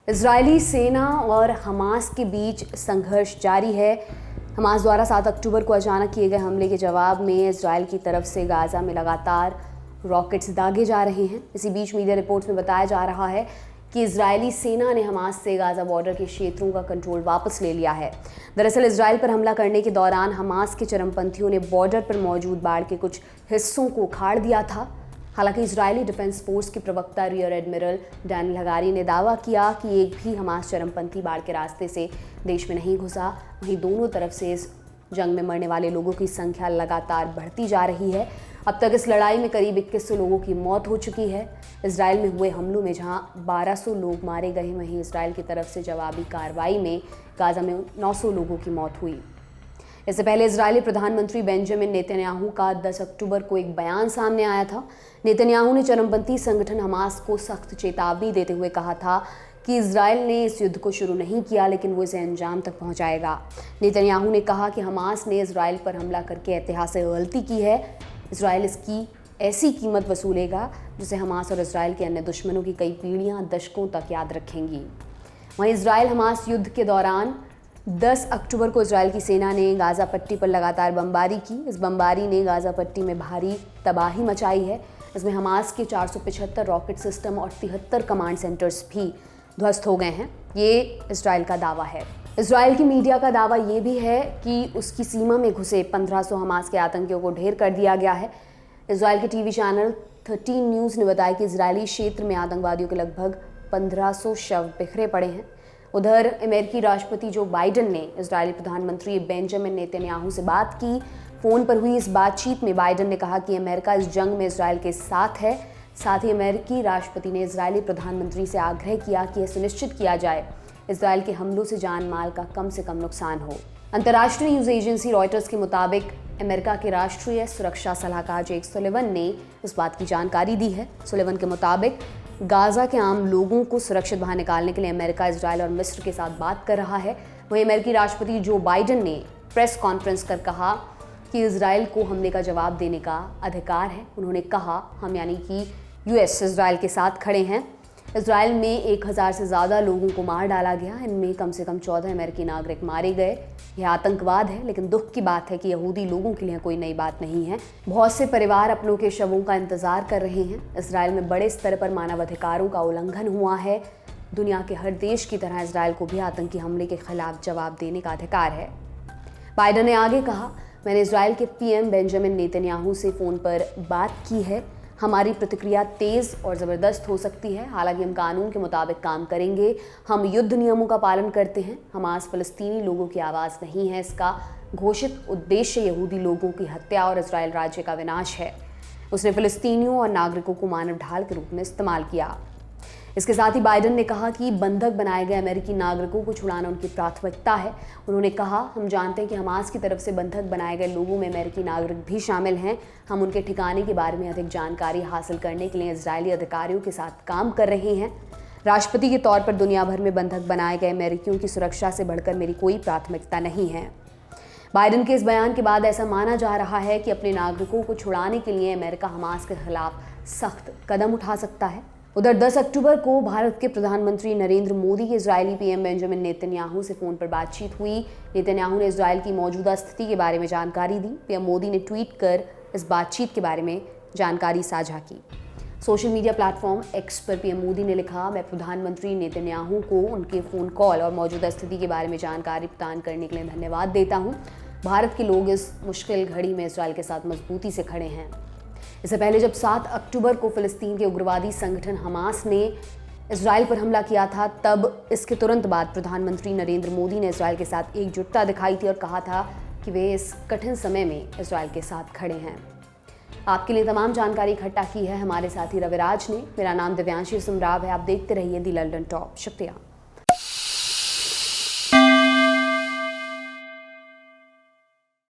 Israeli सेना और Hamas के बीच संघर्ष जारी है। हमास द्वारा 7 अक्टूबर को अचानक किए गए हमले के जवाब में इजरायल की तरफ से गाजा में लगातार रॉकेट्स दागे जा रहे हैं। इसी बीच मीडिया रिपोर्ट्स में बताया जा रहा है कि इजरायली सेना ने हमास से गाजा बॉर्डर के क्षेत्रों का कंट्रोल वापस ले लिया है। दरअसल इजरायल पर हमला करने के दौरान हमास के चरमपंथियों ने बॉर्डर पर मौजूद बाड़ के कुछ हिस्सों को उखाड़ दिया था। हालांकि इजरायली डिफेंस फोर्स के प्रवक्ता रियर एडमिरल डैनियल हगारी ने दावा किया कि एक भी हमास चरमपंथी बाड़ के रास्ते से देश में नहीं घुसा। वहीं दोनों तरफ से इस जंग में मरने वाले लोगों की संख्या लगातार बढ़ती जा रही है। अब तक इस लड़ाई में करीब 2100 लोगों की मौत हो चुकी है। इजरायल में हुए हमलों में जहां 1200 लोग मारे गए, वहीं इजरायल की तरफ से जवाबी कार्रवाई में गाजा में 900 लोगों की मौत हुई। इससे पहले इजरायली प्रधानमंत्री बेंजामिन नेतन्याहू का 10 अक्टूबर को एक बयान सामने आया था। नेतन्याहू ने चरमपंथी संगठन हमास को सख्त चेतावनी देते हुए कहा था कि इजरायल ने इस युद्ध को शुरू नहीं किया, लेकिन वो इसे अंजाम तक पहुंचाएगा। नेतन्याहू ने कहा कि हमास ने इजरायल पर हमला करके ऐतिहासिक गलती की है। इजरायल इसकी ऐसी कीमत वसूलेगा जिसे हमास और इजरायल के अन्य दुश्मनों की कई पीढ़ियां दशकों तक याद रखेंगी। वहीं इजरायल हमास युद्ध के दौरान 10 अक्टूबर को इजरायल की सेना ने गाजा पट्टी पर लगातार बमबारी की। इस बमबारी ने गाजा पट्टी में भारी तबाही मचाई है। इसमें हमास के 475 रॉकेट सिस्टम और 73 कमांड सेंटर्स भी ध्वस्त हो गए हैं। ये इजरायल का दावा है। इजरायल की मीडिया का दावा ये भी है कि उसकी सीमा में घुसे 1500 हमास के आतंकियों को ढेर कर दिया गया है। इजरायल के टीवी चैनल 13 न्यूज़ ने बताया कि इजरायली क्षेत्र में आतंकवादियों के लगभग 1500 शव बिखरे पड़े हैं। उधर अमेरिकी राष्ट्रपति जो बाइडेन ने इजरायली प्रधानमंत्री बेंजामिन नेतन्याहू से बात की। फ़ोन पर हुई इस बातचीत में बाइडेन ने कहा कि अमेरिका इस जंग में इजरायल के साथ है। साथ ही अमेरिकी राष्ट्रपति ने इजरायली प्रधानमंत्री से आग्रह किया कि यह सुनिश्चित किया जाए इजरायल के हमलों से जान माल का कम से कम नुकसान हो। अंतर्राष्ट्रीय न्यूज़ एजेंसी रॉयटर्स के मुताबिक अमेरिका के राष्ट्रीय सुरक्षा सलाहकार जेक सुलिवन ने इस बात की जानकारी दी है। सुलिवन के मुताबिक गाजा के आम लोगों को सुरक्षित बाहर निकालने के लिए अमेरिका इजरायल और मिस्र के साथ बात कर रहा है। वहीं अमेरिकी राष्ट्रपति जो बाइडेन ने प्रेस कॉन्फ्रेंस कर कहा कि इजरायल को हमले का जवाब देने का अधिकार है। उन्होंने कहा, हम यानी कि यूएस इजरायल के साथ खड़े हैं। इजरायल में 1000 से ज़्यादा लोगों को मार डाला गया। इनमें कम से कम 14 अमेरिकी नागरिक मारे गए। यह आतंकवाद है, लेकिन दुख की बात है कि यहूदी लोगों के लिए कोई नई बात नहीं है। बहुत से परिवार अपनों के शवों का इंतजार कर रहे हैं। इजरायल में बड़े स्तर पर मानवाधिकारों का उल्लंघन हुआ है। दुनिया के हर देश की तरह इजरायल को भी आतंकी हमले के खिलाफ जवाब देने का अधिकार है। बाइडेन ने आगे कहा, मैंने इजरायल के पीएम बेंजामिन नेतन्याहू से फ़ोन पर बात की है। हमारी प्रतिक्रिया तेज़ और ज़बरदस्त हो सकती है। हालांकि हम कानून के मुताबिक काम करेंगे। हम युद्ध नियमों का पालन करते हैं। हमास फ़लस्तीनी लोगों की आवाज़ नहीं है। इसका घोषित उद्देश्य यहूदी लोगों की हत्या और इजरायल राज्य का विनाश है। उसने फ़लस्तीनियों और नागरिकों को मानव ढाल के रूप में इस्तेमाल किया। इसके साथ ही बाइडेन ने कहा कि बंधक बनाए गए अमेरिकी नागरिकों को छुड़ाना उनकी प्राथमिकता है। उन्होंने कहा, हम जानते हैं कि हमास की तरफ से बंधक बनाए गए लोगों में अमेरिकी नागरिक भी शामिल हैं। हम उनके ठिकाने के बारे में अधिक जानकारी हासिल करने के लिए इजरायली अधिकारियों के साथ काम कर रहे हैं। राष्ट्रपति के तौर पर दुनिया भर में बंधक बनाए गए अमेरिकियों की सुरक्षा से बढ़कर मेरी कोई प्राथमिकता नहीं है। बाइडेन के इस बयान के बाद ऐसा माना जा रहा है कि अपने नागरिकों को छुड़ाने के लिए अमेरिका हमास के खिलाफ सख्त कदम उठा सकता है। उधर 10 अक्टूबर को भारत के प्रधानमंत्री नरेंद्र मोदी के इजरायली पीएम बेंजामिन नेतन्याहू से फ़ोन पर बातचीत हुई। नेतन्याहू ने इजरायल की मौजूदा स्थिति के बारे में जानकारी दी। पीएम मोदी ने ट्वीट कर इस बातचीत के बारे में जानकारी साझा की। सोशल मीडिया प्लेटफॉर्म एक्स पर पीएम मोदी ने लिखा, मैं प्रधानमंत्री नेतन्याहू को उनके फ़ोन कॉल और मौजूदा स्थिति के बारे में जानकारी प्रदान करने के लिए धन्यवाद देता हूँ। भारत के लोग इस मुश्किल घड़ी में इजरायल के साथ मजबूती से खड़े हैं। इससे पहले जब 7 अक्टूबर को फ़लस्तीन के उग्रवादी संगठन हमास ने इजरायल पर हमला किया था, तब इसके तुरंत बाद प्रधानमंत्री नरेंद्र मोदी ने इजरायल के साथ एकजुटता दिखाई थी और कहा था कि वे इस कठिन समय में इजरायल के साथ खड़े हैं। आपके लिए तमाम जानकारी इकट्ठा की है हमारे साथी रविराज ने। मेरा नाम दिव्यांशी सुमराव है। आप देखते रहिए दी लंदन टॉप। शुक्रिया।